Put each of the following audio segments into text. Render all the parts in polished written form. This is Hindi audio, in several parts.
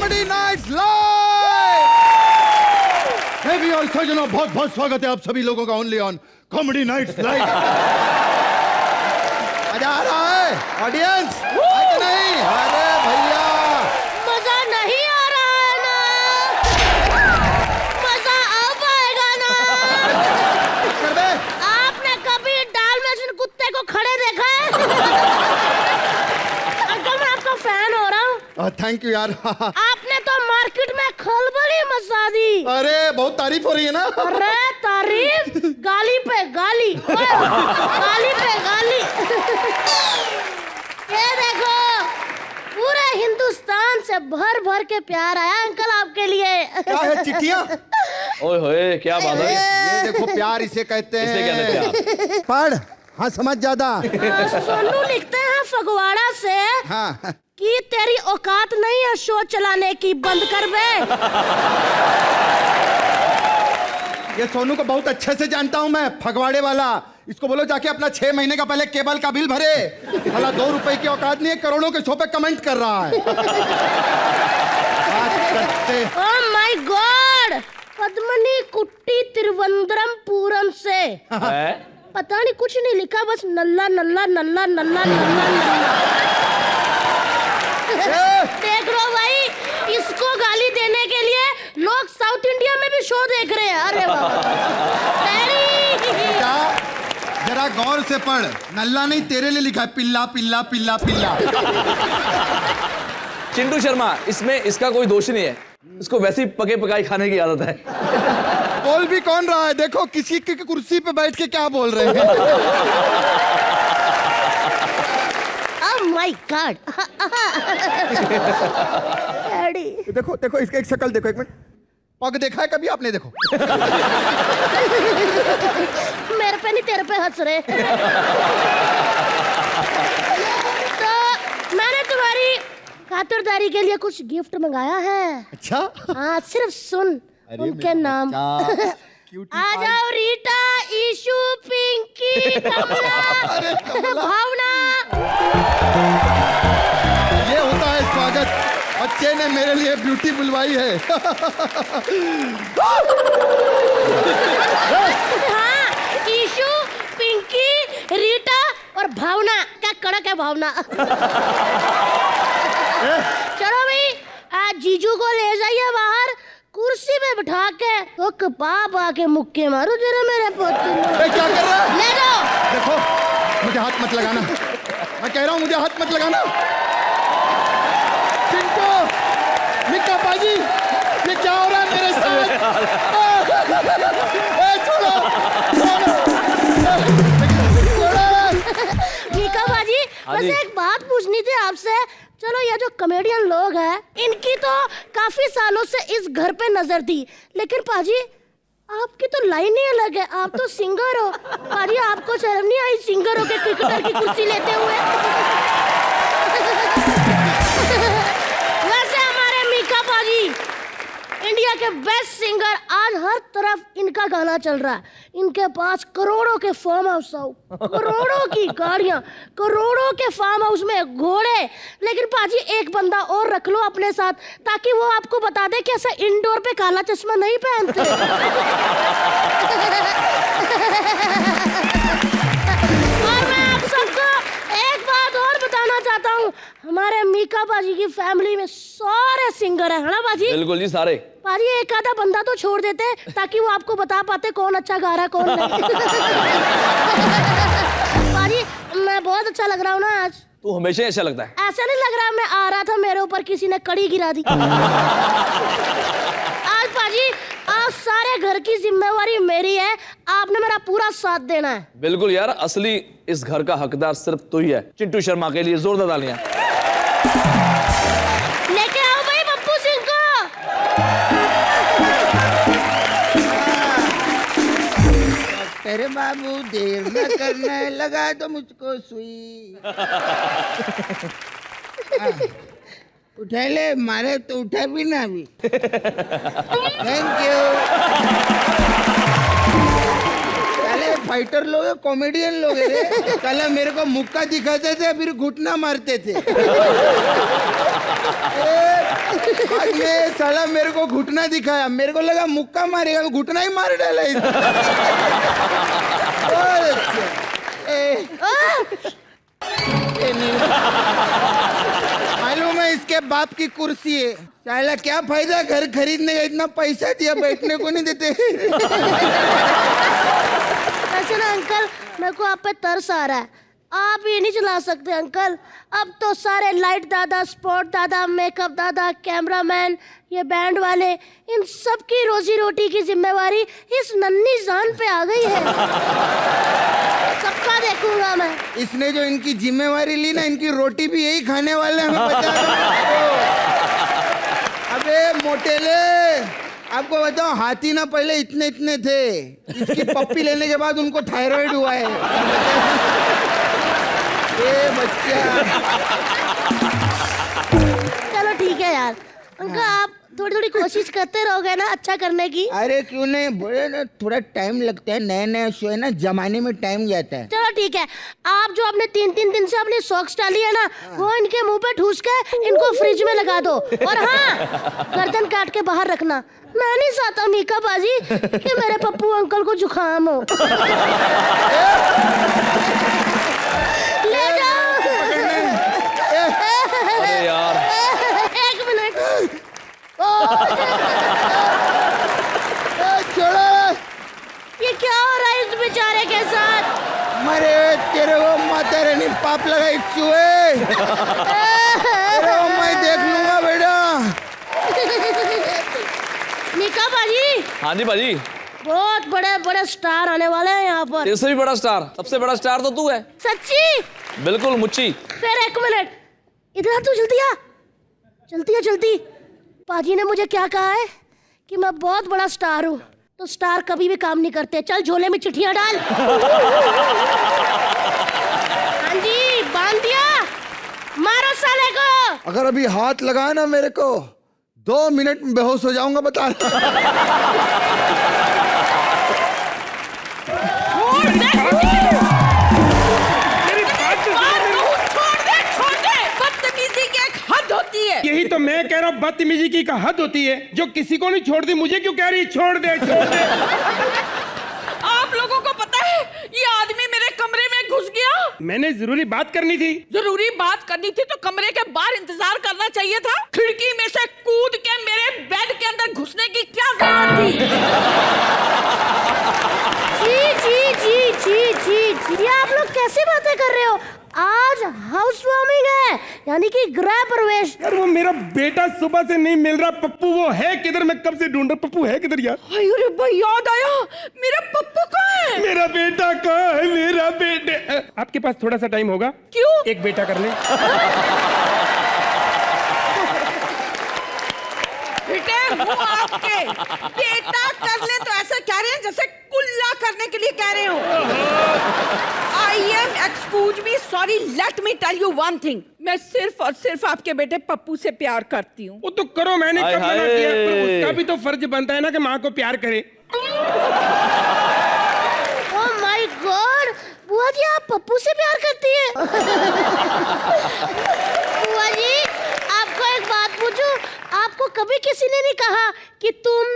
Comedy Nights live. मैं भी और सजनों बहुत बहुत स्वागत है आप सभी लोगों का only on Comedy Nights live. मजा आ रहा है ऑडियंस? नहीं अरे भैया मजा नहीं आ रहा है ना, मजा आ पाएगा ना। कर दे। आपने कभी डाल्मेशियन कुत्ते को खड़े देखा है? अंकल मैं आपका फैन हो रहा हूँ। थैंक यू यार। आपने तो मार्केट में खलबली मचा दी। अरे बहुत तारीफ हो रही है ना। अरे तारीफ, गाली पे गाली, गाली पे गाली। ये देखो पूरे हिंदुस्तान से भर भर के प्यार आया अंकल आपके लिए। क्या है चिट्ठियाँ? ओए होए क्या बात है। ये देखो प्यार इसे कहते हैं। इसे कहते हैं प्यार। पढ़ हाँ समझ ज्यादा। सोनू लिखते हैं फगवाड़ा से हाँ कि तेरी औकात नहीं है शो चलाने की, बंद कर बे। ये सोनू को बहुत अच्छे से जानता हूँ मैं, फगवाड़े वाला। इसको बोलो जाके अपना 6 महीने का पहले केबल का बिल भरे। भला 2 रुपए की औकात नहीं है, करोड़ों के शो पे कमेंट कर रहा है। बात करते। ओह माय गॉड, पद्मनी कुट्टी तिरुवनंतपुरम से। है? पता नहीं कुछ नहीं लिखा, बस नल्ला नल्ला नल्ला नल्ला नल्ला नल्ला। देख लो भाई, इसको गाली देने के लिए लोग साउथ इंडिया में भी शो देख रहे हैं। अरे बेटा जरा गौर से पढ़, नल्ला नहीं तेरे लिए लिखा है, पिल्ला पिल्ला पिल्ला पिल्ला। चिंटू शर्मा, इसमें इसका कोई दोष नहीं है, इसको वैसे ही पके पकाई खाने की आदत है। बोल भी कौन रहा है? देखो किसी की कुर्सी पे बैठ के क्या बोल रहे हैं। Oh my God. देखो देखो इसका एक शक्ल देखो, एक मिनट। पग देखा है कभी आपने? देखो मेरे पे नहीं तेरे पे हंस रहे। तो मैंने तुम्हारी खातिरदारी के लिए कुछ गिफ्ट मंगाया है। अच्छा हाँ सिर्फ सुन उनके नाम। आ जाओ रीटा, ईशु, पिंकी, कमला, भावना। ये होता है स्वागत। बच्चे ने मेरे लिए ब्यूटी बुलवाई है। हाँ, ईशु, पिंकी, रीटा और भावना। क्या कड़क है भावना। चलो भाई, आज जीजू को ले जाइए बाहर, कुर्सी पे बिठा के तो कपाप आके मुक्के मारो जरा मेरे पोते। क्या कर रहा है? ले जाओ। देखो मुझे हाथ मत लगाना, मैं कह रहा हूँ मुझे हाथ मत लगाना। चिंटू, मिक्का पाजी, ये क्या हो रहा है मेरे साथ? छोड़ो, मिक्का पाजी, बस एक बात पूछनी थी आपसे। चलो ये जो कॉमेडियन लोग हैं, इनकी तो काफी सालों से इस घर पे नजर थी, लेकिन पाजी आपकी तो लाइन ही अलग है। आप तो सिंगर हो पाजी, आपको शर्म नहीं आई सिंगर हो के क्रिकेटर की कुर्सी लेते हुए? वैसे हमारे मीका पाजी इंडिया के बेस्ट सिंगर, आज हर तरफ इनका गाना चल रहा है। इनके पास करोड़ों के फार्म हाउस, करोड़ों की गाड़ियां, करोड़ों के फार्म हाउस में घोड़े। लेकिन पाजी एक बंदा और रख लो अपने साथ, ताकि वो आपको बता दे कि ऐसा इंडोर पे काला चश्मा नहीं पहनते। और मैं आप सबको एक बात और बताना चाहता हूँ, हमारे मीका पाजी की फैमिली में सारे सिंगर हैं, है ना पाजी? बिल्कुल जी, सारे। पाजी एक आधा बंदा तो छोड़ देते ताकि वो आपको बता पाते कौन अच्छा गा रहा है कौन नहीं। पाजी मैं बहुत अच्छा लग रहा हूँ ना आज? तू हमेशा ऐसा लगता है। ऐसा नहीं लग रहा, मैं आ रहा था मेरे ऊपर किसी ने कड़ी गिरा दी। आज पाजी आज सारे घर की जिम्मेवारी मेरी है, आपने मेरा पूरा साथ देना है। बिल्कुल यार, असली इस घर का हकदार सिर्फ तू ही है। चिंटू शर्मा के लिए जोरदार तालियां। लेके आओ भाई पप्पू सिंह को। तेरे बाबू देर न करने लगा तो मुझको सुई। उठा ले, मारे तो उठा भी ना अभी। Thank you. साले फाइटर लोग है, कॉमेडियन लोग है रे। कल मेरे को मुक्का दिखाते थे, फिर घुटना मारते थे। बाद में साला मेरे को घुटना दिखाया, मेरे को लगा मुक्का मारेगा, घुटना ही मार डाला मालूम है इसके बाप की कुर्सी है, साला क्या फायदा घर खरीदने का, इतना पैसा दिया बैठने को नहीं देते। वैसे ना अंकल, मेरे को आप पे तरस आ रहा है, आप ये नहीं चला सकते अंकल। अब तो सारे लाइट दादा, स्पॉट दादा, मेकअप दादा, कैमरामैन, ये बैंड वाले, इन सब की रोजी रोटी की जिम्मेवारी इस नन्ही जान पे आ गई है। सबका देखूंगा मैं। इसने जो इनकी जिम्मेवारी ली ना, इनकी रोटी भी यही खाने वाले हैं, मैं बता रहा हूं। अबे मोटेले, आपको बताओ, हाथी ना पहले इतने इतने थे, इसकी पप्पी लेने के बाद उनको थायराइड हुआ है। ये बच्चा। चलो ठीक है यार अंकल, आप थोड़ी थोड़ी कोशिश करते रहोगे ना अच्छा करने की। अरे क्यों नहीं, बोले ना थोड़ा टाइम लगता है, नया नया शो है ना, जमाने में टाइम जाता है। चलो ठीक है, आप जो आपने 3-3 दिन से अपनी सॉक्स डाली है ना, वो इनके मुंह पे ठूस के इनको फ्रिज में लगा दो। और हाँ, गर्दन काट के बाहर रखना। मैं नहीं चाहता मीका बाजी कि मेरे पप्पू अंकल को जुकाम हो। ले जाओ। अरे यार, एक मिनट। छोड़ो, ये क्या हो रहा है इस बेचारे के साथ? मरे तेरे को माता रानी पाप लगाई चूहे। तेरे को मैं देख लूंगा बेटा। मीका बाजी, हाँ जी भाजी, बहुत बड़े बड़े स्टार आने वाले हैं यहाँ पर। इससे भी बड़ा स्टार, सबसे बड़ा स्टार तो तू है। सच्ची? बिल्कुल मुच्ची। फिर एक मिनट, इधर आ, तू जल्दी आ, जल्दी आ जल्दी। पाजी ने मुझे क्या कहा है कि मैं बहुत बड़ा स्टार हूँ, तो स्टार कभी भी काम नहीं करते। चल झोले में चिट्ठियां डाल। हाँ जी, बांध दिया, मारो साले को। अगर अभी हाथ लगाया ना मेरे को, 2 मिनट में बेहोश हो जाऊंगा, बता। यही तो मैं कह रहा हूँ, बदतमीजी की हद होती है। जो किसी को नहीं छोड़ दी, मुझे क्यों कह रही छोड़ दे छोड़ दे। आप लोगों को पता है ये आदमी मेरे कमरे में घुस गया। मैंने जरूरी बात करनी थी। जरूरी बात करनी थी तो कमरे के बाहर इंतजार करना चाहिए था। खिड़की में से कूद के मेरे बेड के अंदर घुसने की क्या जरूरत थी? जी जी जी जी जी जी, आप लोग कैसी बातें कर रहे हो? आज हाउस वार्मिंग है, यानी कि गृह प्रवेश। यार वो मेरा बेटा सुबह से नहीं मिल रहा। पप्पू वो है किधर? मैं कब से ढूंढ रहा, पप्पू है किधर यार? अरे भाई याद आया, मेरा पप्पू कहाँ है? मेरा बेटा कहाँ है? मेरा बेटे। आपके पास थोड़ा सा टाइम होगा? क्यों? एक बेटा कर ले। बेटे वो आपके बेटा कर ले तो ऐसे कह रहे हैं जैसे कुल्ला करने के लिए कह रहे हो। I am excuse me sorry let me tell you one thing, मैं सिर्फ और सिर्फ आपके बेटे पप्पू से प्यार करती हूँ। वो तो करो, मैंने कब मना किया? पर उसका भी तो फर्ज बनता है ना कि माँ को प्यार करे। ओह माय गॉड, बुआ जी आप पप्पू से प्यार करती है? बुआ जी आपको एक बात पूछूं, आपको कभी किसी ने नहीं कहा कि तुम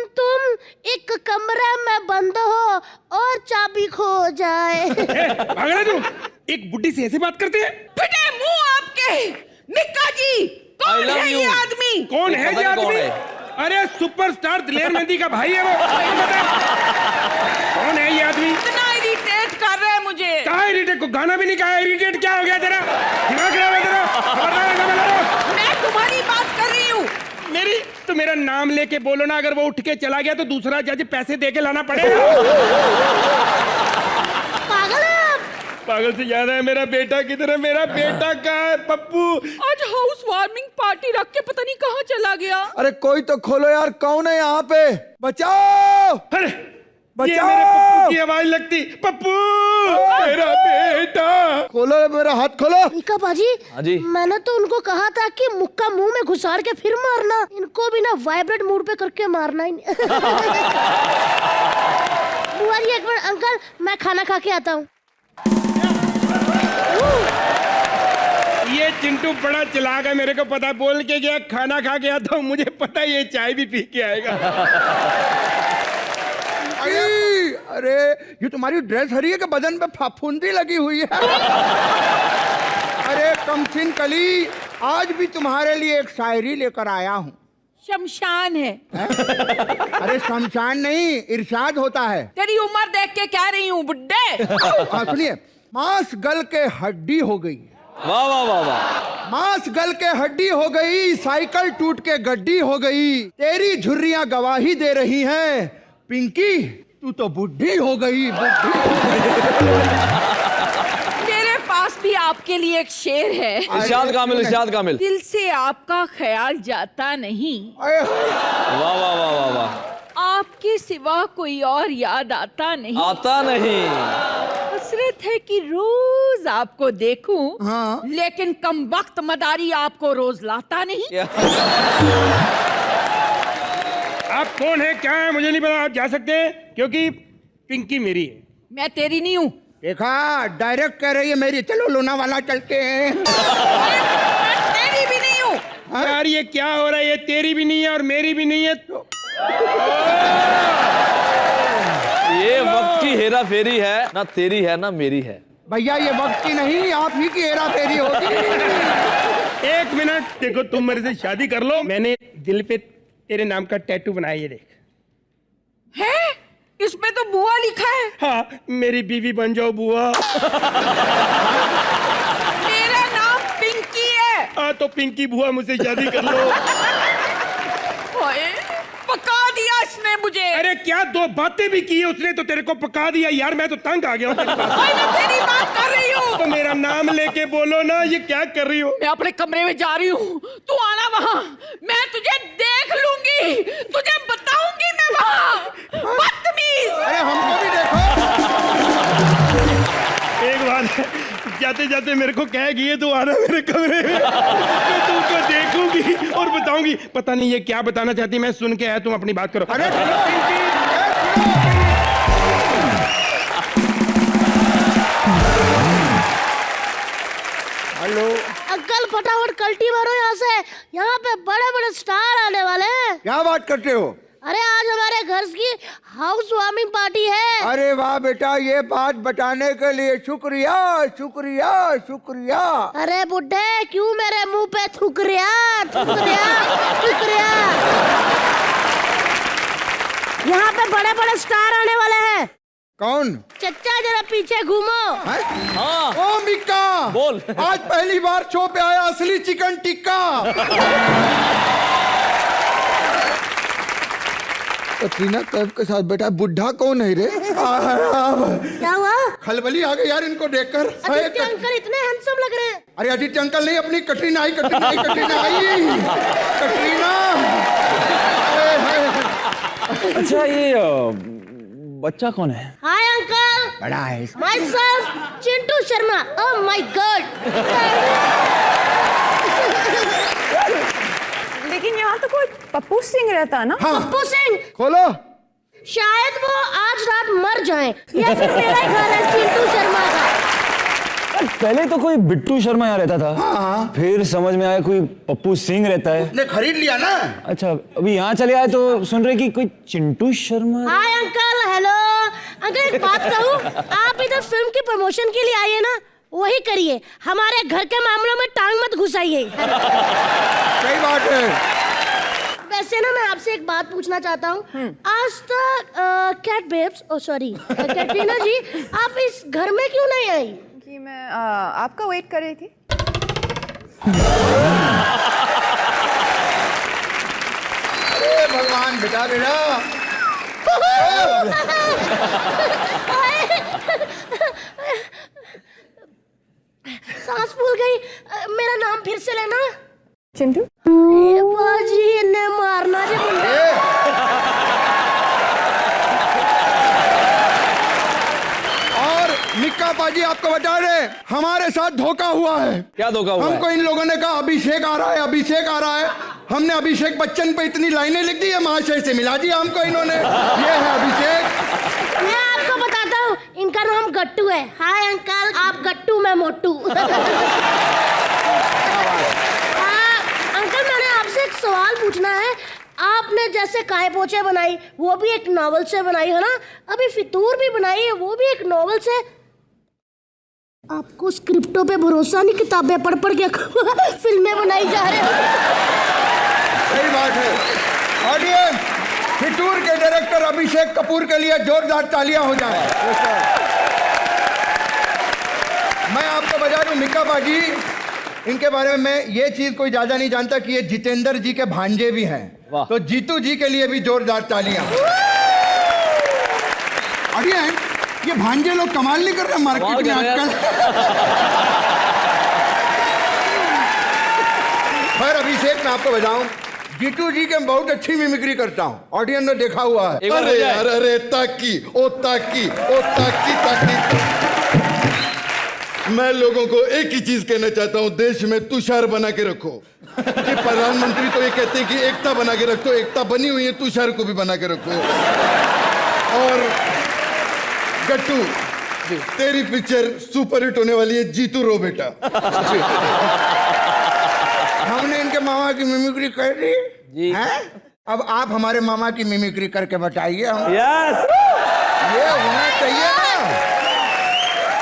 एक कमरे में बंद हो और चाबी खो जाए? भागना तू, एक बुड्ढी से ऐसे बात करते हैं? फिटे मुंह आपके। मिक्का जी कौन है ये आदमी? कौन है ये आदमी? अरे सुपरस्टार दिलेर मेहंदी का भाई है वो। कौन है ये आदमी? इतना इरिटेट कर रहा है मुझे। कहाँ इरिटेट? को गाना भी नहीं कहा। इरिटेट क्या हो गया तेरा? दिमाग खराब है तेरा? मैं तुम्हारी बात कर रही हूँ। मेरी तो मेरा नाम लेके बोलो ना, अगर वो उठ के चला गया तो दूसरा जज पैसे दे के लाना पड़ेगा। पागल है आप? पागल से ज्यादा है। मेरा बेटा किधर है? मेरा बेटा कहाँ है? पप्पू आज हाउस वार्मिंग पार्टी रख के पता नहीं कहाँ चला गया। अरे कोई तो खोलो यार, कौन है यहाँ पे? बचाओ, अरे बचाओ! ये मेरे पप्पू की आवाज लगती। पप्पू मेरा बेटा, खोलो मेरा हाथ खोलो। मीका बाजी, हाँ जी। मैंने तो उनको कहा था कि मुक्का मुंह में घुसाड़ के फिर मारना, इनको भी ना वाइब्रेट मूड पे करके मारना ही। बुआ जी एक मिनट, अंकल मैं खाना खा के आता हूँ। ये चिंटू चिंटू बड़ा चालाक है, मेरे को पता, बोल के गया खाना खा गया तो मुझे पता ये चाय भी पी के आएगा। अरे ये तुम्हारी ड्रेस हरी है कि बदन पे फफूंदी लगी हुई है? अरे कमसिन कली, आज भी तुम्हारे लिए एक शायरी लेकर आया हूँ। शमशान है। अरे शमशान नहीं, इरशाद होता है। तेरी उम्र देख के कह रही हूँ बुड्ढे। हाँ सुनिए, मांस गल के हड्डी हो गई, वाह वाह वाह वाह। मांस गल के हड्डी हो गई, साइकिल टूट के गड्डी हो गई, तेरी झुर्रियां गवाही दे रही हैं, पिंकी तू तो बुढ़ी हो गई, बुढ़ी हो गई। मेरे पास भी आपके लिए एक शेर है। इरशाद कामिल, इरशाद कामिल। दिल से आपका ख्याल जाता नहीं, वाह वाह वाह वाह वाह। आपके सिवा कोई और याद आता नहीं, आता नहीं। हसरत है कि रोज आपको देखूं, हाँ। लेकिन कम वक्त मदारी आपको रोज लाता नहीं। आप कौन है, क्या है, मुझे नहीं पता। आप जा सकते हैं क्योंकि पिंकी मेरी है। मैं तेरी नहीं हूँ। देखा, डायरेक्ट कह रही है मेरी, चलो लोनावाला चलते हैं। मैं तेरी भी नहीं हूँ। यार ये क्या हो रहा है, ये तेरी भी नहीं है और मेरी भी नहीं है तो ये वक्त की हेरा फेरी है, ना तेरी है ना मेरी है। भैया ये वक्त की नहीं, आप ही की हेरा फेरी होगी। एक मिनट, देखो तुम मेरे से शादी कर लो, मैंने दिल पे तेरे नाम का टैटू बनाया, ये देख। है? इसमें तो बुआ लिखा है। हाँ, मेरी बीवी बन जाओ बुआ। मेरा नाम पिंकी है। हाँ तो पिंकी बुआ मुझसे शादी कर लो। ओए, पका दिया इसने मुझे। अरे क्या दो बातें भी की है उसने, तो तेरे को पका दिया यार, मैं तो तंग आ गया हूँ तेरी बात। ओए, मैं तेरी बात कर रही हूँ। तो मेरा नाम लेके बोलो ना, ये क्या कर रही हो? मैं अपने कमरे में जा रही हूँ, तू आना वहाँ, मैं तुझे देख लूंगी, तुझे बताऊंगी मैं वहाँ। बदतमीज। अरे हमको भी देखो। एक बात, जाते जाते मेरे को कह गई है तू आना मेरे कमरे में, मैं तुमको देखूंगी और बताऊंगी। पता नहीं ये क्या बताना चाहती, मैं सुन के आया, तुम अपनी बात करो। अरे हेलो अंकल फटाफट कल्टी मारो यहाँ से, यहाँ पे बड़े बड़े स्टार आने वाले हैं। क्या बात करते हो? अरे आज हमारे घर की हाउस वार्मिंग पार्टी है। अरे वाह बेटा, ये बात बताने के लिए शुक्रिया शुक्रिया शुक्रिया। अरे बुड्ढे, क्यों मेरे मुंह पे थुकरिया थुकरिया थुकरिया। यहाँ पे बड़े बड़े स्टार आने वाले हैं। कौन? चच्चा जरा पीछे घूमो। हाँ ओ मिक्का, बोल। आज पहली बार शो पे आया असली चिकन टिक्का। कटरीना कैफ के साथ बेटा, बुढ़ा कौन है रे? क्या हुआ? खलबली आ गई यार इनको देखकर। आदित्य अंकल इतने हैंडसम लग रहे हैं। अरे आदित्य अंकल नहीं, अपनी कटरीना आई, कटरीना आई, कटरीना आई, कटरीना। अच्छा ये बच्चा कौन है? Hi uncle. बड़ा है। My self Chintu Sharma. Oh my God. लेकिन यहाँ तो कोई पप्पू सिंह रहता ना? पप्पू सिंह, खोलो। शायद वो आज रात मर जाएं, या फिर मेरा ही घर है चिंटू शर्मा का। पहले तो कोई बिट्टू शर्मा यहाँ रहता था, फिर समझ में आया कोई पप्पू सिंह रहता है। ने खरीद लिया ना। अच्छा, अभी यहाँ चले आए तो सुन रहे कि कोई Chintu Sharma. Hi uncle. Hello uncle, एक बात कहूँ, आप इधर फिल्म की प्रमोशन के लिए आइए ना, वही करिए, हमारे घर के मामलों में टांग मत घुसाइए। सही बात है। वैसे ना मैं आपसे एक बात पूछना चाहता हूँ। आज तक कैट बेब्स, ओ सॉरी कैटरीना जी, आप इस घर में क्यों नहीं आई? कि मैं आपका वेट कर रही थी। अरे भगवान, बेटा बेटा। सांस फूल गई। मेरा नाम फिर से लेना। चिंटू। बाजी इन्हें मारना जी मुझे। और मिक्का पाजी आपको बता रहे, हमारे साथ धोखा हुआ है। क्या धोखा हुआ हमको है? इन लोगों ने कहा अभिषेक आ रहा है, अभिषेक आ रहा है। हमने अभिषेक बच्चन पे इतनी लाइनें लिख दी है, महाशय से मिला दिया हमको इन्होंने। ये है अभिषेक। मैं आपको बताता हूँ, इनका नाम गट्टू है। हाय अंकल, आप गट्टू मैं मोटू। सवाल पूछना है। आपने जैसे काय पोचे बनाई, वो भी एक नॉवल से बनाई है ना, अभी फितूर भी बनाई है, वो भी एक नॉवल से। आपको स्क्रिप्टों पे भरोसा नहीं, किताबें पढ़ पढ़ के फिल्में बनाई जा रहे हो। सही बात है। ऑडियंस, फितूर के डायरेक्टर अभिषेक कपूर के लिए जोरदार तालियां हो जाए। मैं आपको बता दूं मिका बाजी, इनके बारे में ये चीज कोई ज्यादा नहीं जानता कि ये जितेंद्र जी के भांजे भी हैं। तो जीतू जी के लिए भी जोरदार तालियां। ऑडियंस, ये भांजे लोग कमाल नहीं कर रहे मार्केट में आजकल। खैर अभिषेक, मैं आपको बताऊं, जीतू जी के बहुत अच्छी मिमिक्री करता हूं, ऑडियंस ने देखा हुआ है। अरे यार, अरे ताकी ओ ताकी ओ ताकी ताकी। मैं लोगों को एक ही चीज कहना चाहता हूं, देश में तुषार बना के रखो। कि प्रधानमंत्री तो ये कहते हैं कि एकता बना के रखो, एकता बनी हुई है, तुषार को भी बना के रखो। और गट्टू, तेरी पिक्चर सुपर हिट होने वाली है, जीतू रो बेटा। हमने इनके मामा की मिमिक्री कर दी है, अब आप हमारे मामा की मिमिक्री करके बताइए। यस, ये होना चाहिए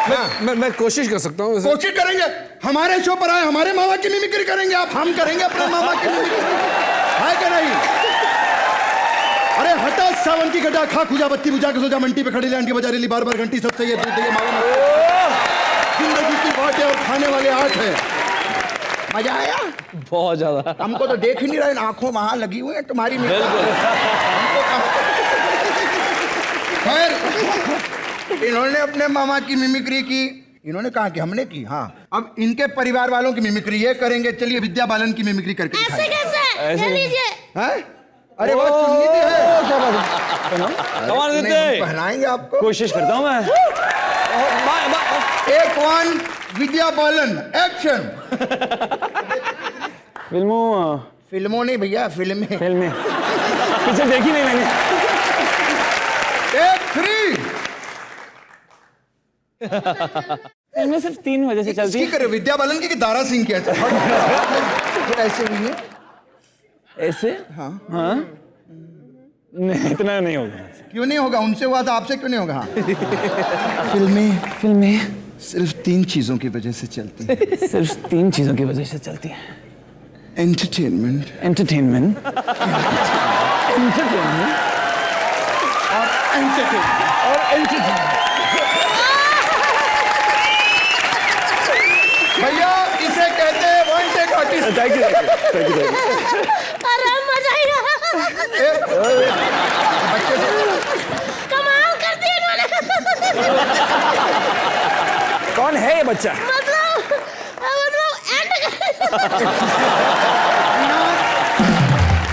ना। मैं कोशिश कर सकता हूँ। कोशिश करेंगे, हमारे शो पर आए, हमारे मामा की मिमिक्री करेंगे आप, हम करेंगे अपने मामा की मिमिक्री, है क्या नहीं? अरे हटा सावन की गड्ढा, खा खुजा बत्ती बुझा के सोजा, मंटी पे खड़ी लैंड की बजा रही बार बार घंटी, सबसे ये दूध ये मामा। जिंदगी की बात है और खाने वाले आठ है। मजा आया? बहुत ज्यादा। हमको तो देख ही नहीं रहे, आंखों वहां लगी हुई है तुम्हारी खैर, इन्होंने अपने मामा की मिमिक्री की, इन्होंने कहा कि हमने की। हाँ, अब इनके परिवार वालों की मिमिक्री ये करेंगे। चलिए विद्या बालन की मिमिक्री करके ऐसे कैसे? कह लीजिए। हैं? अरे वो चुन्नी दी है। कमाल देते। नहीं, पहनाएंगे आपको। कोशिश करता हूँ मैं। एक वन, विद्या बालन, एक्शन। फिल्मों नहीं भैया, फिल्में। पिक्चर देखी नहीं मैंने। एक थ्री। फिल्में सिर्फ 3 वजह से चलती की है। करे विद्या बालन की कि दारा सिंह की? ऐसे हुई है ऐसे? हाँ हाँ, नहीं इतना नहीं होगा। क्यों नहीं होगा? उनसे हुआ था, आपसे क्यों नहीं होगा? हाँ। फिल्में सिर्फ 3 चीजों की वजह से चलती हैं। सिर्फ 3 चीजों की वजह से चलती हैं। एंटरटेनमेंट, एंटरटेनमेंट और एंटरटेनमेंट। भैया इसे कहते हैं one take artist. Thank you. अरे मजा आएगा। कमाल कर दिया इन्होंने। कौन है ये बच्चा? मतलब एंड।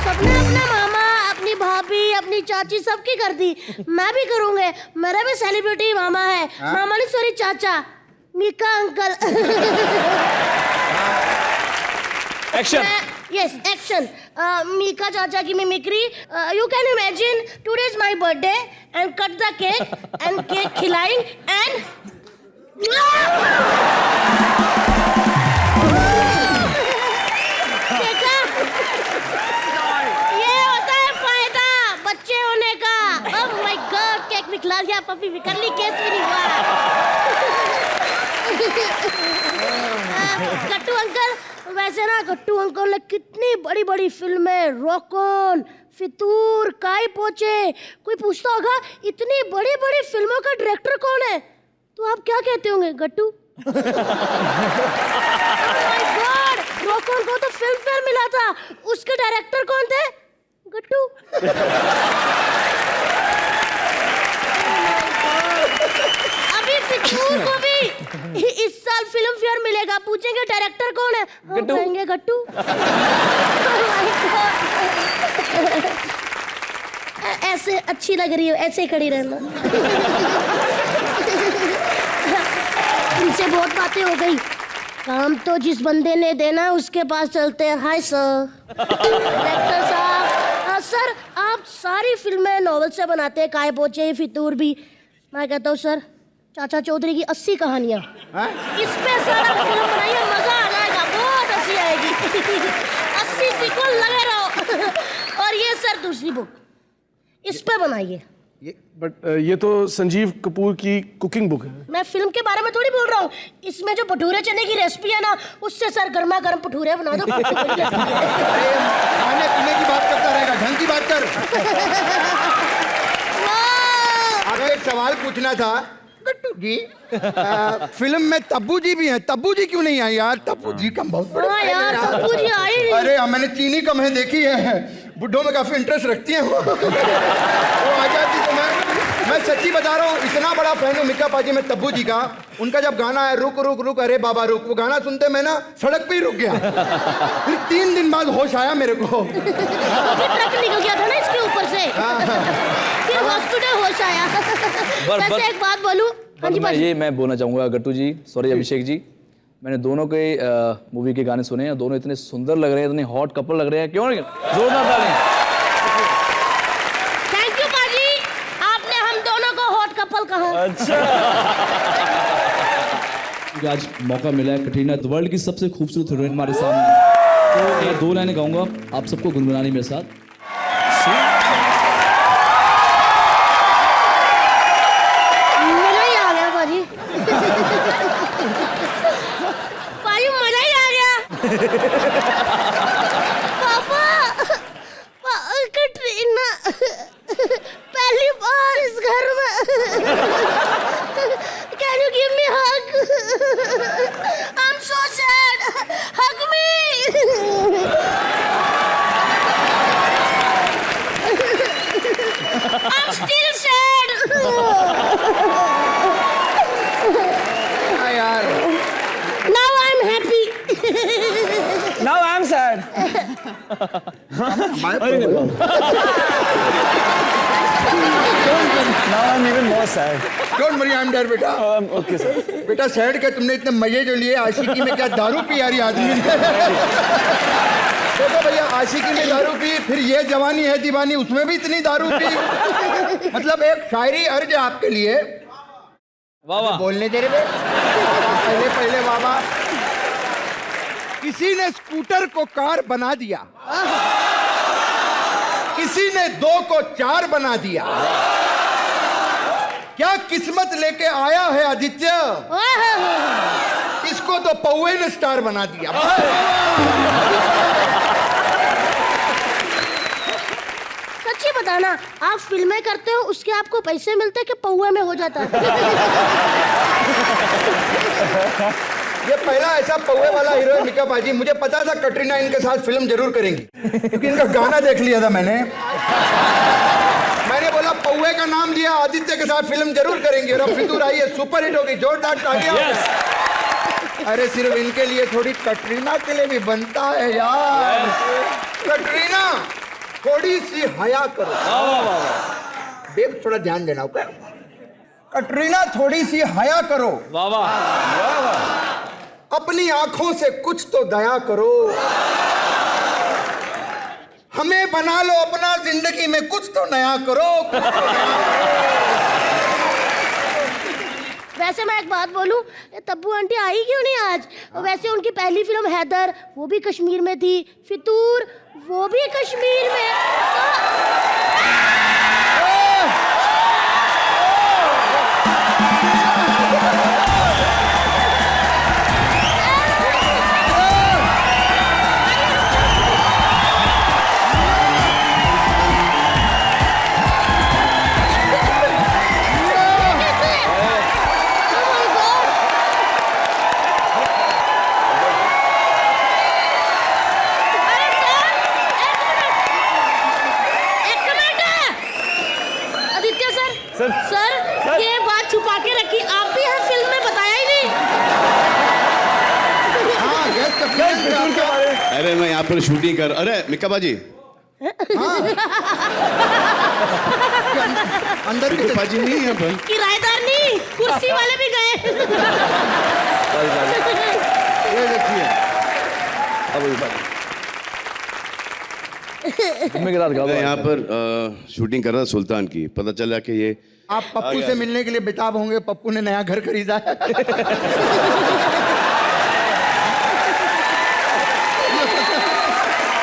सबने अपने मामा, अपनी भाभी, अपनी चाची सबकी कर दी, मैं भी करूंगे। मेरा भी सेलिब्रिटी मामा है। मामा नहीं, सॉरी चाचा, Mika uncle. Action. Yes, action. Mika चाचा की mimicry. You can imagine today is my birthday and cut the cake and cake खिलाएं एंड ये होता है फायदा बच्चे होने का। ओह माय गॉड, केक निकला गया, पपी भी कर ली, केस भी नहीं हुआ। गट्टू अंकल, वैसे ना गट्टू अंकल ने कितनी बड़ी बड़ी फिल्में, रॉकॉन, फितूर, काई पोचे। कोई पूछता होगा इतनी बड़ी बड़ी फिल्मों का डायरेक्टर कौन है, तो आप क्या कहते होंगे? गट्टू। माय गॉड, रॉकॉन को तो फिल्म फेयर मिला था, उसके डायरेक्टर कौन थे? गट्टू। अभी फितूर को भी इस साल फिल्म फेयर मिलेगा, पूछेंगे डायरेक्टर कौन है, हम कहेंगे गट्टू। ऐसे अच्छी लग रही हो, ऐसे खड़ी रहना। इनसे बहुत बातें हो गई, काम तो जिस बंदे ने देना उसके पास चलते हैं। Hi sir. डायरेक्टर साहब, सर आप सारी फिल्में नॉवल से बनाते हैं, काय पोचे, फितूर भी। मैं कहता हूँ सर, चाचा चौधरी की 80 कहानियाँ इस पे सारा फिल्म बनाइए, मजा आ जाएगा, बहुत हंसी आएगी। 80 सीक्वल लगे रहो। और ये सर दूसरी बुक, इस पे बनाइए। बट ये तो संजीव कपूर की कुकिंग बुक है। मैं फिल्म के बारे में थोड़ी बोल रहा हूँ, इसमें जो भटूरे चने की रेसिपी है ना, उससे सर गर्मा गर्म भटूरे बना दो। खाने पीने की बात करता रहेगा, ढंग की बात कर। आपको एक सवाल पूछना था गट्टू जी, फिल्म में तब्बू जी भी हैं, तब्बू जी क्यों नहीं आई यार? तब्बू जी का बहुत बड़ा हाँ यार, तब्बू जी आए नहीं। अरे मैंने चीनी कम है देखी है, बुड्ढों में काफी इंटरेस्ट रखती हैं वो आ जाती तो मैं सच्ची बता रहा हूँ, इतना बड़ा फैन हूँ मिक्का पाजी में तब्बू जी का। उनका जब गाना है रुक रुक रुक अरे बाबा रुक, वो गाना सुनते मैं ना सड़क पे ही रुक गया। फिर 3 दिन बाद होश आया मेरे को। ट्रक निकल गया था ना इसके ऊपर से, फिर हॉस्पिटल होश आया। वैसे एक बात बोलूं, हाँ जी भाई। मैं बोलना चाहूंगा गट्टू जी, सॉरी अभिषेक जी, मैंने दोनों के मूवी के गाने सुने हैं, दोनों इतने सुंदर लग रहे हैं, इतने हॉट कपल लग रहे हैं, क्यों नहीं जोरदार ताली। थैंक यू पाजी, आपने हम दोनों को हॉट कपल कहा। अच्छा आज मौका मिला है, कटरीना वर्ल्ड की सबसे खूबसूरत हीरोइन हमारे सामने, तो मैं 2 लाइनें गाऊंगा, आप सबको गुनगुनानी मेरे साथ। मजा ही आ गया पाजी। पाजी मजा ही आ गया। पापा, कटरीना पहली बार इस घर में। Can you give me a hug? I'm so sad. Hug me. I'm still sad. हाँ यार, Now I'm happy. Now I'm sad. Now I'm even more sad. Don't worry, I am there बेटा। Okay sir. बेटा सैड के तुमने इतने मजे जो लिए, आशिकी में क्या दारू पी यारी आदमी ने। देखो भैया, आशिकी में दारू पी, फिर ये जवानी है दीवानी, उसमें भी इतनी दारू पी। मतलब एक शायरी अर्ज है आपके लिए। वाह वाह, बोलने दे रहे बे। पहले पहले बाबा, किसी ने स्कूटर को कार बना दिया, किसी ने 2 को 4 बना दिया, क्या किस्मत लेके आया है आदित्य, इसको तो पौवे ने स्टार बना दिया। सच्ची बताना, आप फिल्में करते हो, उसके आपको पैसे मिलते कि पौवे में हो जाता है? ये पहला ऐसा पौवे वाला हीरो है मिक्का पाजी। मुझे पता था कटरीना इनके साथ फिल्म जरूर करेंगी, क्योंकि इनका गाना देख लिया था मैंने बोला पौवे का नाम लिया, आदित्य के साथ फिल्म जरूर करेंगे। और अब फितूर आई है, सुपर हिट होगी, जोरदार तालियां। अरे सिर्फ इनके लिए थोड़ी, कटरीना के लिए भी बनता है यार। कटरीना थोड़ी सी हया करो, बेब थोड़ा ध्यान देना। ओके कटरीना, थोड़ी सी हया करो। वाह वाह, अपनी आंखों से कुछ तो दया करो, हमें बना लो अपना, जिंदगी में कुछ तो नया करो, कुछ तो नया करो। वैसे मैं एक बात बोलूं, तब्बू आंटी आई क्यों नहीं आज? वैसे उनकी पहली फिल्म हैदर, वो भी कश्मीर में थी, फितूर, वो भी कश्मीर में। सर, ये बात छुपा के रखी, आप भी हर फिल्म में बताया ही नहीं। अरे मैं यहाँ पर शूटिंग कर, अरे मिक्का बाजी, अंदर मिक्का बाजी नहीं यहाँ पर, किराएदार नहीं, कुर्सी वाले भी गए। ये देखिए, मैं यहाँ पर शूटिंग कर रहा था सुल्तान की, पता चला कि ये आप पप्पू से मिलने के लिए बेताब होंगे। पप्पू ने नया घर खरीदा है।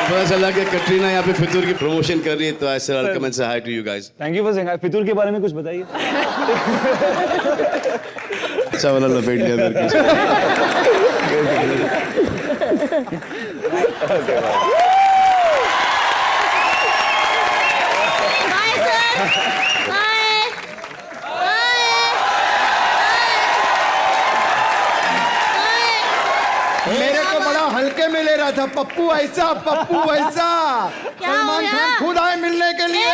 पता चला कि कटरीना यहाँ पे फितूर की प्रमोशन कर रही है, तो ऐसे welcome and say hi to you guys. Thank you for saying. Fitoor के बारे में कुछ बताइए। अच्छा वाला लपेट लिया मेरे को। बाय सर, बाय मेरे को बड़ा हल्के में ले रहा था, पप्पू ऐसा पप्पू वैसा। क्या हो सलमान गया? खान खुद आए मिलने के लिए।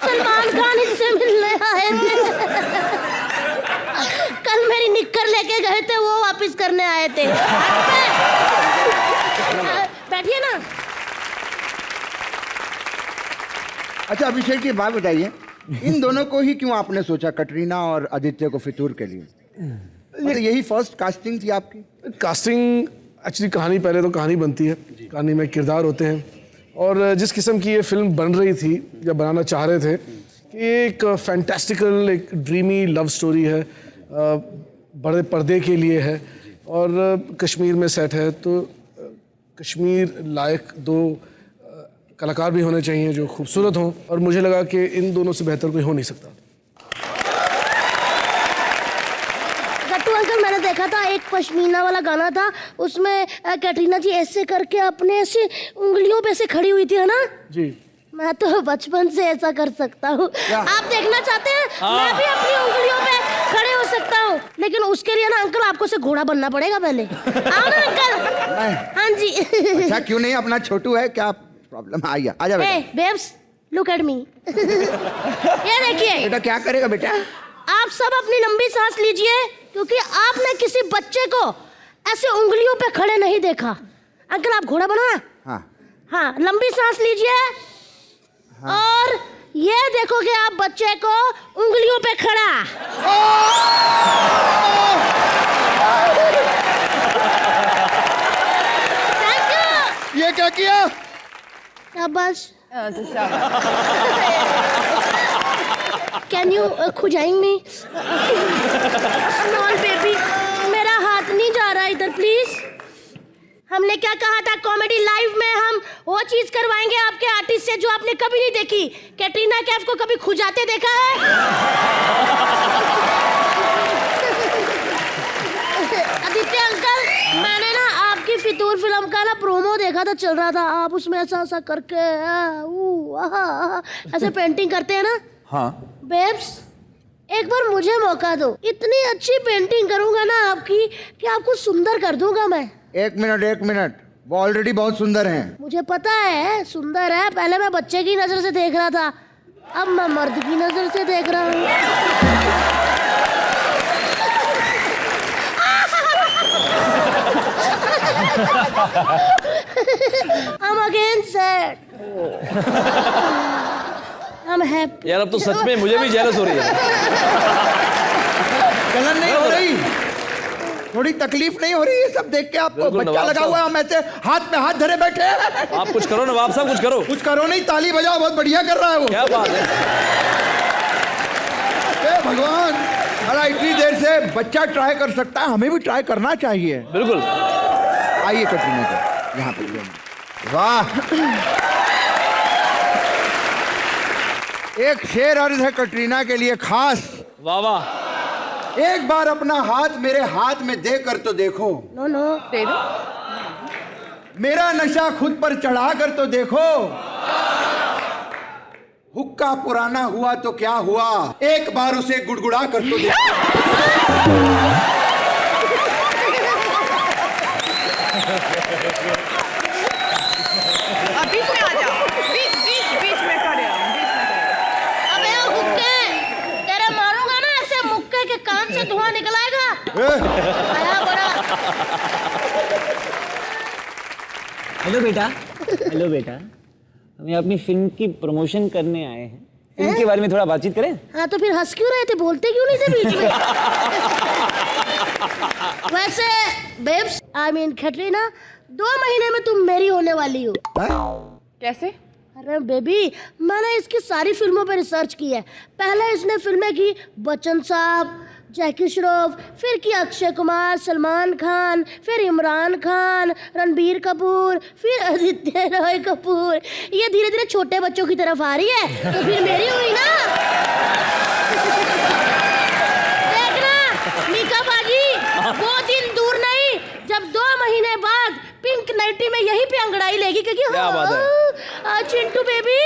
सलमान खान इससे मिलने आए थे। कल मेरी निक्कर लेके गए थे, वो वापस करने आए थे। बैठिए ना। अच्छा अभिषेक जी बात बताइए, इन दोनों को ही क्यों आपने सोचा, कटरीना और आदित्य को फितूर के लिए? मतलब यही फर्स्ट कास्टिंग थी आपकी? कास्टिंग एक्चुअली कहानी पहले तो कहानी बनती है, कहानी में किरदार होते हैं, और जिस किस्म की ये फिल्म बन रही थी या बनाना चाह रहे थे कि एक फैंटास्टिकल, एक ड्रीमी लव स्टोरी है, बड़े पर्दे के लिए है और कश्मीर में सेट है, तो कश्मीर लायक दो कलाकार भी होने चाहिए जो खूबसूरत हों, और मुझे लगा कि इन दोनों से बेहतर कोई हो नहीं सकता। गट्टू अंकल, मैंने देखा था एक पश्मीना वाला गाना था, उसमें कैटरीना जी ऐसे करके अपने ऐसे उंगलियों पे से खड़ी हुई थी, है ना जी। मैं तो बचपन से ऐसा कर सकता हूँ। आप देखना चाहते हैं? मैं भी अपनी उंगलियों पे खड़े हो सकता हूँ, लेकिन उसके लिए ना अंकल आपको से घोड़ा बनना पड़ेगा पहले। आओ ना अंकल। हाँ जी। अच्छा क्यों नहीं, अपना छोटू है, क्या प्रॉब्लम? आइए, आजा बेटा। Hey, babes, look at me. ये देखिए। बेटा क्या करेगा बेटा? आप सब अपनी लंबी सांस लीजिए, क्योंकि आपने किसी बच्चे को ऐसे उंगलियों पे खड़े नहीं देखा। अंकल आप घोड़ा बनो ना। हाँ हाँ, लंबी सांस लीजिए। हाँ। और ये देखोगे आप बच्चे को उंगलियों पे खड़ा। Thank you. ये क्या किया? शाबाश। Can you खुजाएंगे मी? नॉन बेबी, मेरा हाथ नहीं जा रहा इधर, प्लीज। हमने क्या कहा था, कॉमेडी लाइव में हम वो चीज करवाएंगे आपके आर्टिस्ट से जो आपने कभी नहीं देखी। कैटरीना कैफ को कभी खुजाते देखा है? आदित्य अंकल, मैंने ना आपकी फितूर फिल्म का ना प्रोमो देखा था, चल रहा था, आप उसमें ऐसा ऐसा करके ऐसे पेंटिंग करते हैं ना। हाँ। बेब्स, एक बार मुझे मौका दो, इतनी अच्छी पेंटिंग करूंगा ना आपकी कि आपको सुंदर कर दूंगा मैं। एक मिनट, वो ऑलरेडी बहुत सुंदर हैं। मुझे पता है सुंदर है, पहले मैं बच्चे की नजर से देख रहा था, अब मैं मर्द की नजर से देख रहा हूँ। I'm again sad. I'm happy. यार अब तो सच में मुझे भी जेलस हो रही है। जलन नहीं हो रही, थोड़ी तकलीफ नहीं हो रही है सब देख के आपको? बिल्कुल, बच्चा नवाब लगा हुआ है, हम ऐसे हाथ में हाथ धरे बैठे हैं। आप कुछ करो नवाब साहब, कुछ करो। कुछ करो नहीं, ताली बजाओ, बहुत बढ़िया कर रहा है वो। क्या बात है। हे भगवान, अरे इतनी देर से बच्चा ट्राई कर सकता है, हमें भी ट्राई करना चाहिए। बिल्कुल। आइए कटरीना जी, यहाँ पे। वाह, एक शेर अर्ज है कटरीना के लिए खास। वाह वाह। एक बार अपना हाथ मेरे हाथ में देकर तो देखो। नो नो, दे दो। मेरा नशा खुद पर चढ़ा कर तो देखो। हुक्का पुराना हुआ तो क्या हुआ, एक बार उसे गुड़गुड़ा कर तो देखो। बीच में आ जाओ, बीच में खड़े हो, बीच में खड़े हो। अबे ओ हुक्के, तेरे मारूंगा ना ऐसे, मुक्के के कान से धुआं निकल आएगा। आया बड़ा। हेलो बेटा, हमें अपनी फिल्म की प्रमोशन करने आए हैं। फिल्म के बारे में थोड़ा बातचीत करें? हाँ तो फिर हंस क्यों रहे थे, बोलते क्यों नहीं थे बीच में? वैसे बेब्स, आई मीन कैटरीना, 2 महीने में तुम मेरी होने वाली हो। कैसे? अरे बेबी, मैंने इसकी सारी फिल्मों पे रिसर्च की है। पहले इसने फिल्में की बच्चन साहब, जैकी श्रॉफ, फिर किया अक्षय कुमार, सलमान खान, फिर इमरान खान, रणबीर कपूर, फिर आदित्य रॉय कपूर। ये धीरे धीरे छोटे बच्चों की तरफ आ रही है, तो फिर मेरी हुई ना। देखना मीका बाजी, वो दिन दूर नहीं जब 2 महीने बाद पिंक नाइटी में यहीं पे अंगड़ाई लेगी, क्योंकि क्या बात है? चिंटू बेबी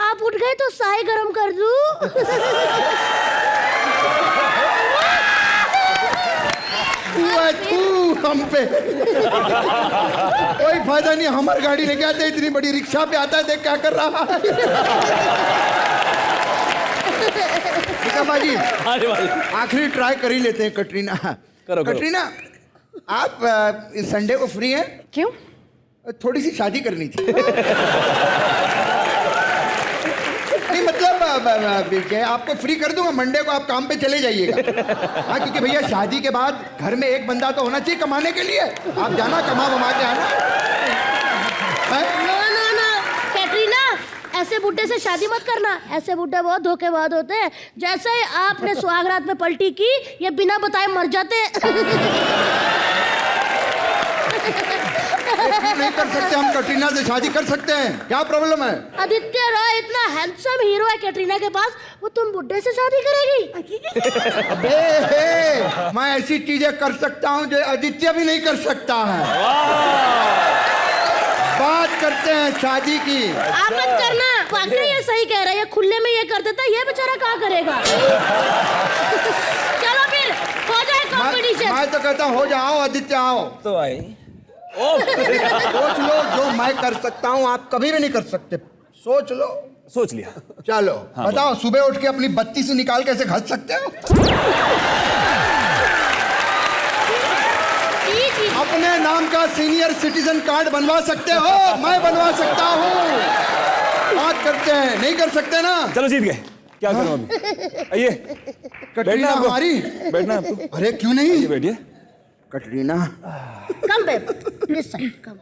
आप उठ गए तो साई गरम कर दूं। तू हम पे कोई फायदा नहीं, हमारी गाड़ी लेके आते इतनी बड़ी रिक्शा पे आता है, देख क्या कर रहा है। मीका बाजी आखिरी ट्राई कर ही लेते हैं। कटरीना करो। कटरीना आप इस संडे को फ्री हैं? क्यों? थोड़ी सी शादी करनी थी। नहीं मतलब क्या, आपको फ्री कर दूंगा, मंडे को आप काम पे चले जाइएगा। हाँ क्योंकि भैया शादी के बाद घर में एक बंदा तो होना चाहिए कमाने के लिए। आप जाना कमा वमा के आना। ना कैटरीना, ऐसे बुड्ढे से शादी मत करना। ऐसे बुड्ढे बहुत धोखेबाज होते हैं। जैसे ही आपने सुहागरात में पलटी की, ये बिना बताए मर जाते। नहीं कर सकते हम, कटरीना से शादी कर सकते हैं, क्या प्रॉब्लम है? आदित्य रॉय इतना हैंडसम हीरो है कैटरीना के पास, वो तुम बुड्ढे से शादी करेगी? अबे मैं ऐसी चीजें कर सकता हूँ जो आदित्य भी नहीं कर सकता है। बात करते हैं शादी की। आप मत करना, वाकई ये सही कह रहे हैं। खुले में ये कर देता, ये बेचारा क्या करेगा? चलो फिर हो जाए कंपटीशन। मैं तो कहता हूँ हो जाओ आदित्य, आओ तो आई सोच लो, जो मैं कर सकता हूँ आप कभी भी नहीं कर सकते। सोच लो। सोच लिया। चलो बताओ, सुबह उठ के अपनी बत्ती से निकाल कैसे घस सकते हो? अपने नाम का सीनियर सिटीजन कार्ड बनवा सकते हो? मैं बनवा सकता हूँ। बात करते हैं, नहीं कर सकते ना? चलो जीत गए, क्या करूं अभी? आइए कटरीना हमारी। बैठना है आपको। अरे क्यों नहीं, बैठिए। Katrina come babe, please side come.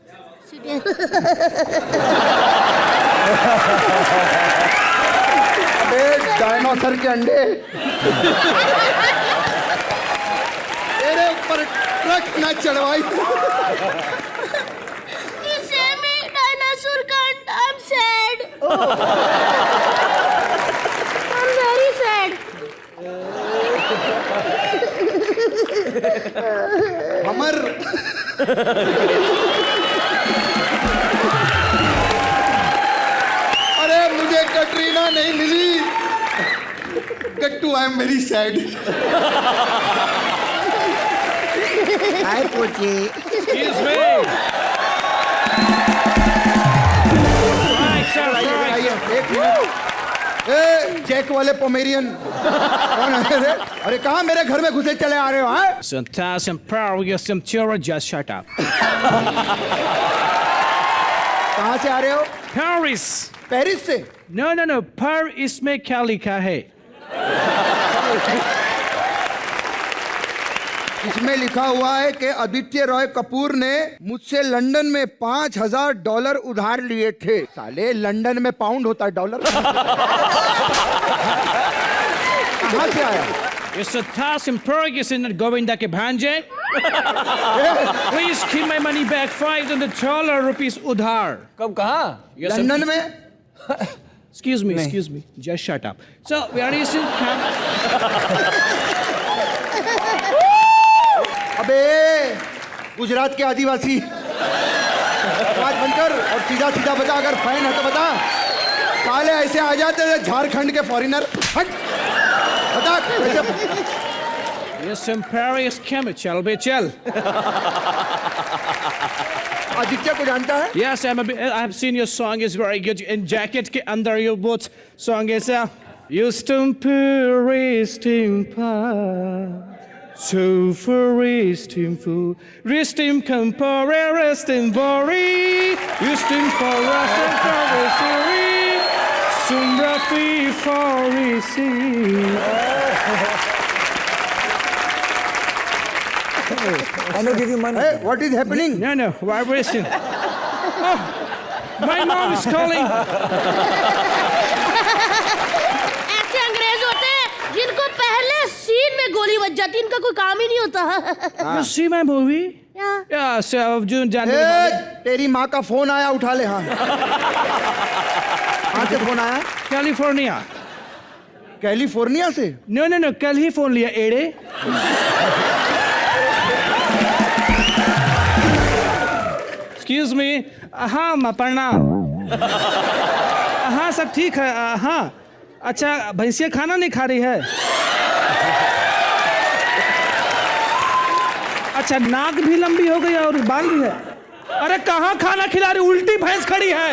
Dinosaur के अंडे तेरे ऊपर ट्रक ना चढ़वाई। इसे में डायनासोर का अंडा। I'm sad. I'm very sad. हमर अरे मुझे कटरीना नहीं मिली। Kattu I am very sad. Hi Pochi. Excuse me. एक मिनट। ए चेक वाले पोमेरियन कौन है रे? अरे कहाँ मेरे घर में घुसे चले आ रहे हो? हाँ Some power, you some children, just shut up. कहाँ से आ रहे हो? Paris. पेरिस से? No. Paris में क्या लिखा है? इसमें लिखा हुआ है कि आदित्य रॉय कपूर ने मुझसे लंदन में $5,000 उधार लिए थे। साले लंदन में पाउंड होता है, डॉलर कहाँ से आया? It's a task in progress in Govinda के भांजे. Please keep my money back. $500 rupees उधार. कब कहाँ? लंदन में? Excuse me. Just shut up. So where is it? अबे गुजरात के आदिवासी, आवाज बंद कर और सीधा सीधा बता। अगर फैन है तो बता। साले ऐसे आ जाते थे झारखंड के फॉरिनर। हट बता कैसे? Yes, some Paris come. चल बे चल. आदित्य को जानता है? Yes, I have seen your song is very good. In jacket के अंदर your boot song is Houston Paris So for resting fool, resting compare, resting worry, resting for resting for Sumbra fee for I don't give you money. Hey, what is happening? No, vibration. Oh, my mom is calling. ऐसे अंग्रेज होते हैं जिनको पहले सीन में गोली गोली बच जाती, इनका कोई काम ही नहीं होता। You see my movie? क्या? Yeah, so June, ए, January. तेरी माँ का फोन आया, उठा ले। हाँ, कहाँ से फोन आया? California. कैलिफोर्निया से? No, कल ही फोन लिया एड़े। Excuse me. हाँ, प्रणाम। हाँ, सब ठीक है। हाँ, अच्छा, भैंसिया खाना नहीं खा रही है? अच्छा, नाक भी लंबी हो गई और बाल भी है। अरे कहाँ खाना खिला रही, उल्टी भैंस खड़ी है।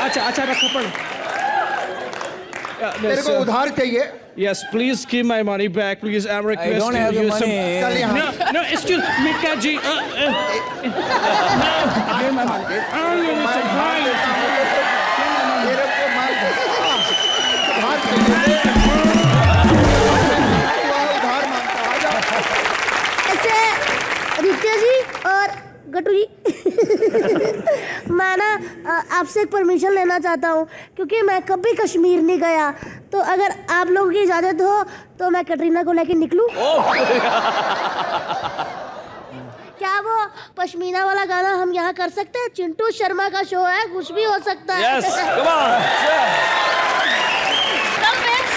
अच्छा, रखो पढ़। तेरे को उधार चाहिए? Yes, please give my money back, please. I'm requesting don't have you the money. चल यहाँ। No, excuse me, Kaji. No, give my money. तेरे को माल उधार चाहिए? उधार मांगता, आ जा। ऐसे आदित्य जी और गट्टू जी, मैं ना आपसे एक परमिशन लेना चाहता हूँ, क्योंकि मैं कभी कश्मीर नहीं गया, तो अगर आप लोगों की इजाज़त हो तो मैं कटरीना को लेके निकलूँ। क्या वो पश्मीना वाला गाना हम यहाँ कर सकते हैं? चिंटू शर्मा का शो है, कुछ भी हो सकता है। Yes, come on. Come, friends.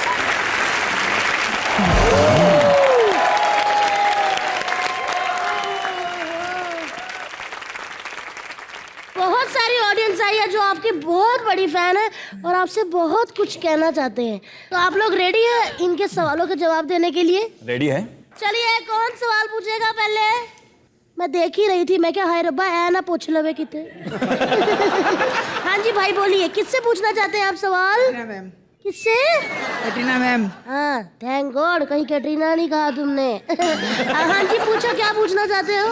बहुत सारी ऑडियंस आई है जो आपकी बहुत बड़ी फैन है और आपसे बहुत कुछ कहना चाहते हैं, तो आप लोग रेडी हैं इनके सवालों के जवाब देने के लिए? रेडी है? चलिए, कौन सवाल पूछेगा पहले? मैं देख ही रही थी, मैं क्या हाय रब्बा ऐ ना पूछ लवे किते। हाँ जी भाई, बोलिए, किससे पूछना चाहते हैं आप सवाल? मैम। किससे? कैटरीना मैम। हाँ, थैंक गॉड, कहीं कैटरीना नहीं कहा तुमने। हाँ जी, पूछो, क्या पूछना चाहते हो?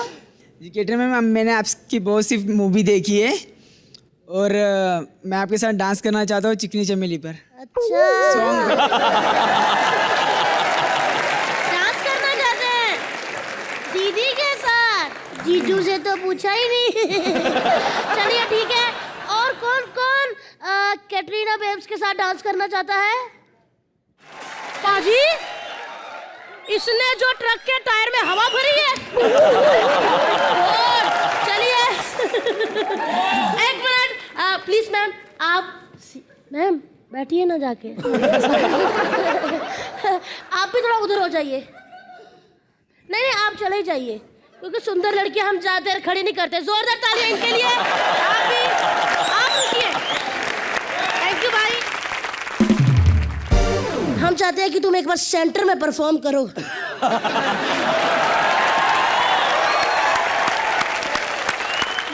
जी कैटरीना मैम, मैंने आपकी बहुत सी मूवी देखी है और मैं आपके साथ डांस करना चाहता हूँ चिकनी चमेली पर। अच्छा, डांस करना चाहते हैं दीदी के साथ? जीजू से तो पूछा ही नहीं। चलिए ठीक है, और कौन कौन कैटरीना बेब्स के साथ डांस करना चाहता है? पाजी, इसने जो ट्रक के टायर में हवा भरी है। चलिए, एक मिनट, प्लीज मैम, आप मैम बैठिए ना जाके। आप भी थोड़ा उधर हो जाइए। नहीं, आप चले जाइए, क्योंकि सुंदर लड़कियां हम ज्यादा देर खड़ी नहीं करते। जोरदार तालियां इनके लिए। आप भी, आप रुकिए। थैंक यू भाई। हम चाहते हैं कि तुम एक बार सेंटर में परफॉर्म करो।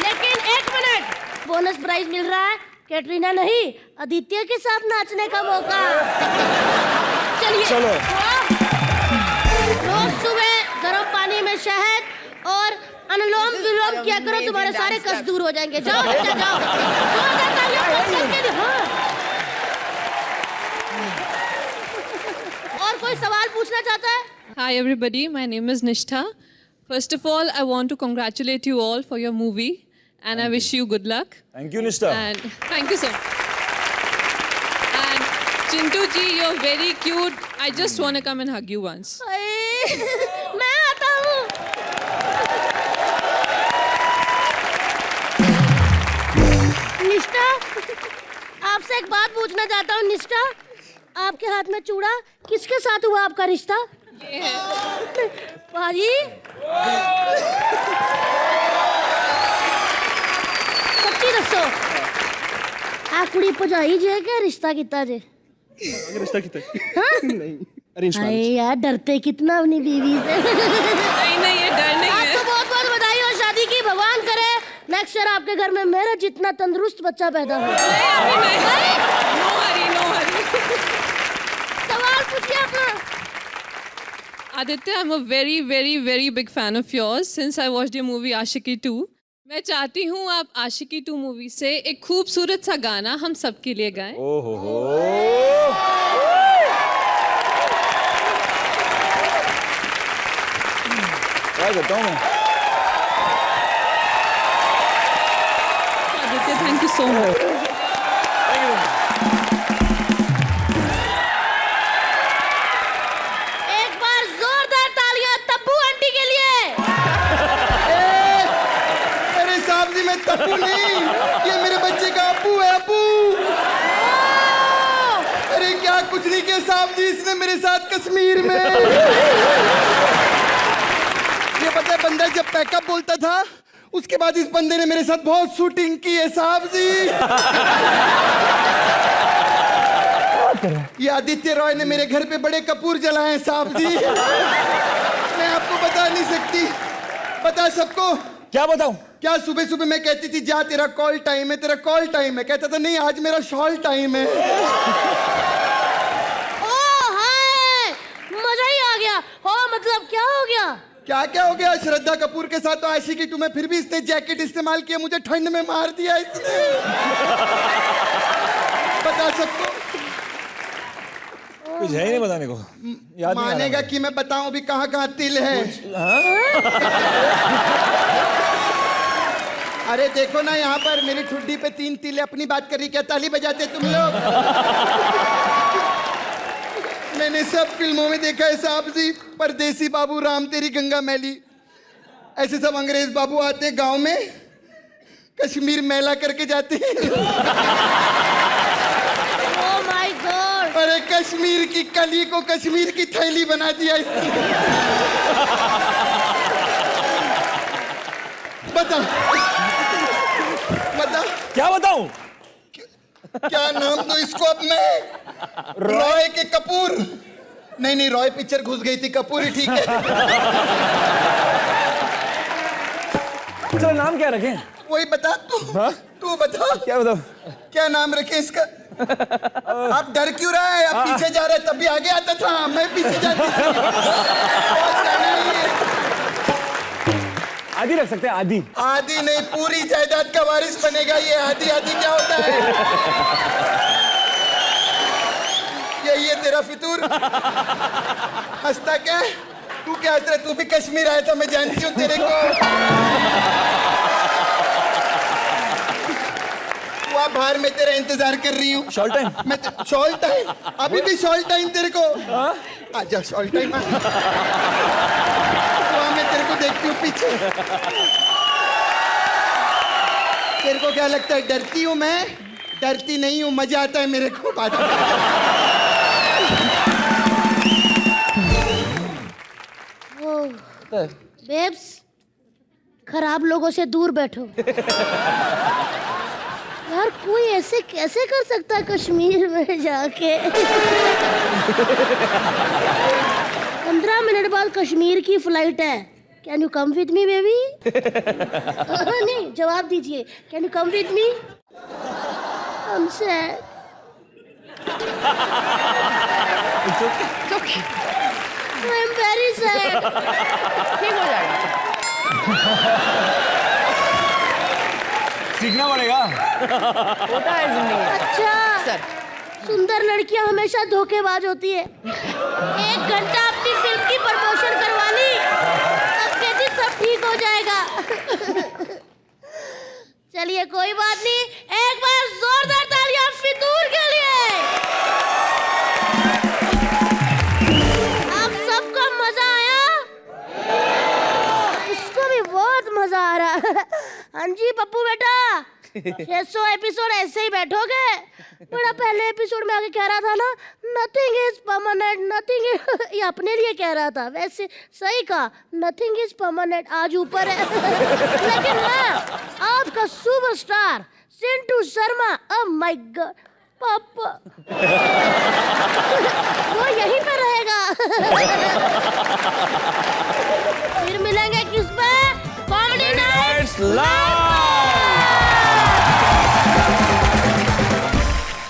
लेकिन एक मिनट, बोनस प्राइज मिल रहा है, कैटरीना नहीं, आदित्य के साथ नाचने का मौका। चलिए, चलो। रोज सुबह गर्म पानी में शहद और अनुलोम विलोम किया करो, तुम्हारे सारे कष्ट दूर हो जाएंगे। जाओ बच्चा, जाओ। हाँ। और कोई सवाल पूछना चाहता है? Hi everybody, my name is Nishtha. First of all, I want to congratulate you all for your movie and I wish you good luck. Thank you, Nishtha. And thank you so much. And Chintu ji, you're very cute. I just want to come and hug you once. मैं आता हूँ। निष्ठा, आपसे एक बात पूछना चाहता हूँ। निष्ठा, आपके हाथ में चूड़ा, किसके साथ हुआ आपका रिश्ता? ये है। पाजी, सच्ची दसो, आ कुड़ी भजाई जे क्या रिश्ता किता जे? रिश्ता कितना? हाँ? नहीं, अरेंज अरे यार, डरते कितना अपनी बीवी से। नहीं, ये डर नहीं है। आपको बहुत बहुत बधाई हो शादी की। भगवान करे नेक्स्ट ईयर आपके घर में मेरा जितना तंदुरुस्त बच्चा पैदा हो। No hurry, no hurry. सवाल पूछिए अपना। Aditya, I'm a very, very, very big fan of yours since I watched your movie Aashiki 2. मैं चाहती हूँ आप आशिकी 2 मूवी से एक खूबसूरत सा गाना हम सबके लिए गाएं। ओहो हो। क्या कहता हूँ मैं? Aditya, thank you so much. कुछ नहीं किया साहब जी, इसने मेरे साथ कश्मीर में। ये पता है बंदा जब पैकअप बोलता था उसके बाद इस बंदे ने मेरे साथ बहुत शूटिंग की है साहब जी। ये आदित्य रॉय ने मेरे घर पे बड़े कपूर जलाए हैं साहब जी। मैं आपको बता नहीं सकती। बता सबको। क्या बताऊं? क्या सुबह सुबह मैं कहती थी जा तेरा कॉल टाइम है, तेरा कॉल टाइम है, कहता था नहीं आज मेरा शॉल टाइम है। ओ हाय, मजा ही आ गया। हो मतलब क्या हो गया? क्या क्या हो गया? श्रद्धा कपूर के साथ तो आशिकी 2 में फिर भी इसने जैकेट इस्तेमाल किया, मुझे ठंड में मार दिया इसने। बता सबको। कुछ है ही नहीं बताने को। याद नहीं आ मानेगा रहा। कि मैं बताऊं भी कहाँ कहाँ तिल है? अरे देखो ना यहाँ पर मेरी ठुड्डी पे 3 तिल है। अपनी बात कर रही, क्या ताली बजाते तुम लोग? मैंने सब फिल्मों में देखा है साहब जी। परदेसी बाबू, राम तेरी गंगा मैली, ऐसे सब अंग्रेज बाबू आते हैं गांव में, कश्मीर मेला करके जाते हैं। Oh my God! अरे कश्मीर की कली को कश्मीर की थैली बना दिया इसने। बता बता क्या बताऊं? क्या नाम दो इसको अब मैं? रॉय के कपूर? नहीं नहीं, रॉय पिक्चर घुस गई थी, कपूर ही ठीक है। चलो नाम क्या रखें? वही बता तू। तू बता क्या बताऊं? क्या नाम रखे इसका? आप डर क्यों रहा है? आप पीछे जा रहे हैं, तब भी आगे आता था, मैं पीछे जाती थी। आदि रख सकते हैं, आदि। आदि नहीं, पूरी जायदाद का वारिस बनेगा ये। आदि आदि क्या होता है? यही है तेरा फितूर। हंसता क्या? तू क्या हंस रहा है? तू भी कश्मीर आया था, मैं जानती हूँ तेरे को। वहाँ बाहर में तेरा इंतजार कर रही हूँ। Shawl time? मैं शॉल टाइम? अभी भी शॉल टाइम तेरे को? आजा शॉल टाइम। मैं तेरे को देखती हूँ पीछे। तेरे को क्या लगता है डरती हूँ मैं? डरती नहीं हूँ, मजा आता है मेरे को बात करने। बेब्स, खराब लोगों से दूर बैठो। यार कोई ऐसे कैसे कर सकता है कश्मीर में जाके? 15 मिनट बाद कश्मीर की फ्लाइट है। Can you come with me baby? नहीं, जवाब दीजिए। Can you come with me? I'm sad. It's okay. I'm very sad. ठीक हो जाएगा। सीखना पड़ेगा। होता है जिंदगी। अच्छा सर, सुंदर लड़कियां हमेशा धोखेबाज होती है। 1 घंटा अपनी फिल्म की प्रमोशन करवा ली, अब कहती सब ठीक हो जाएगा। चलिए कोई बात नहीं, एक बार जोरदार तालियां फितूर के लिए। आप सबको मजा आया? इसको भी बहुत मजा आ रहा है। हाँ जी पप्पू बेटा, 600 एपिसोड ऐसे ही बैठोगे? बड़ा पहले एपिसोड में आगे कह रहा था ना, नथिंग इज परमानेंट, नथिंग। ये अपने लिए कह रहा था, वैसे सही कहा, नथिंग इज परमानेंट। आज ऊपर है। लेकिन हाँ, आपका superstar Chintu Sharma, oh my God पापा, वो यहीं पे रहेगा।